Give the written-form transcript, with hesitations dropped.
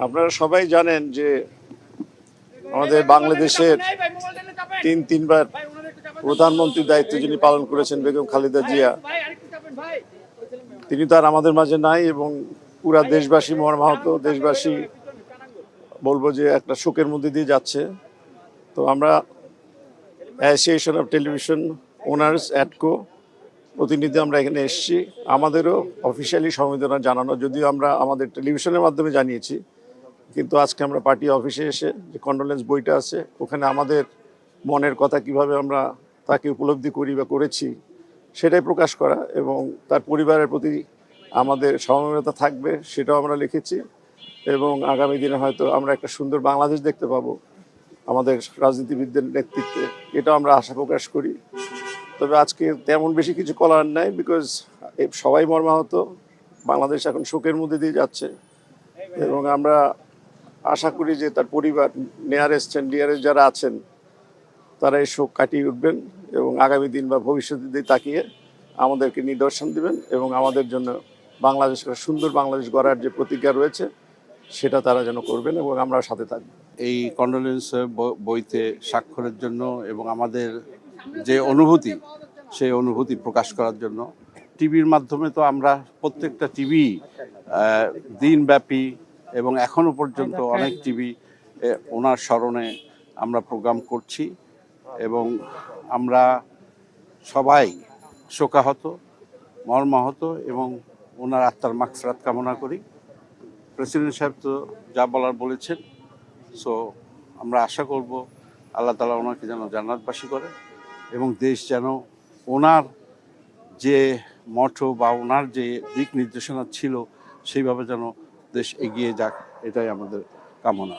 আপনারা সবাই জানেন যে আমাদের বাংলাদেশের তিনবার প্রধানমন্ত্রীর দায়িত্ব যিনি পালন করেছেন বেগম খালেদা জিয়া, তিনি তো আর আমাদের মাঝে নাই এবং পুরা দেশবাসী মর্মাহত। দেশবাসী বলবো যে একটা শোকের মধ্যে দিয়ে যাচ্ছে। তো আমরা অ্যাসোসিয়েশন অফ টেলিভিশন ওনার্স অ্যাডকো প্রতিনিধি আমরা এখানে এসেছি আমাদেরও অফিসিয়ালি সমবেদনা জানানো, যদিও আমরা আমাদের টেলিভিশনের মাধ্যমে জানিয়েছি, কিন্তু আজকে আমরা পার্টি অফিসে এসে যে কন্ডোলেন্স বইটা আছে ওখানে আমাদের মনের কথা কিভাবে আমরা তাকে উপলব্ধি করি বা করেছি সেটাই প্রকাশ করা এবং তার পরিবারের প্রতি আমাদের সমবেদনা থাকবে সেটাও আমরা লিখেছি। এবং আগামী দিনে হয়তো আমরা একটা সুন্দর বাংলাদেশ দেখতে পাবো আমাদের রাজনীতিবিদদের নেতৃত্বে, এটাও আমরা আশা প্রকাশ করি। তবে আজকে তেমন বেশি কিছু করার নাই, বিকজ সবাই মর্মাহত, বাংলাদেশ এখন শোকের মধ্যে দিয়ে যাচ্ছে এবং আমরা আশা করি যে তার পরিবার নিয়ারেস্ট অ্যান্ড ডিয়ারেস্ট যারা আছেন তারা এই শোক কাটিয়ে উঠবেন এবং আগামী দিন বা ভবিষ্যতের দিকে তাকিয়ে আমাদেরকে নিদর্শন দিবেন এবং আমাদের জন্য বাংলাদেশের সুন্দর বাংলাদেশ গড়ার যে প্রতিজ্ঞা রয়েছে সেটা তারা যেন করবেন এবং আমরা সাথে থাকবো। এই কন্ডোলেন্স বইতে স্বাক্ষরের জন্য এবং আমাদের যে অনুভূতি সেই অনুভূতি প্রকাশ করার জন্য টিভির মাধ্যমে তো আমরা প্রত্যেকটা টিভি দিনব্যাপী এবং এখনো পর্যন্ত অনেক টিভি ওনার স্মরণে আমরা প্রোগ্রাম করছি এবং আমরা সবাই শোকাহত, মর্মাহত এবং ওনার আত্মার মাগফিরাত কামনা করি। প্রেসিডেন্ট সাহেব তো যা বলার বলেছেন, সো আমরা আশা করব আল্লাহ তাআলা ওনাকে যেন জান্নাতবাসী করে এবং দেশ যেন ওনার যে মঠো বা ওনার যে দিক নির্দেশনা ছিল সেইভাবে যেন দেশ এগিয়ে যাক, এটাই আমাদের কামনা।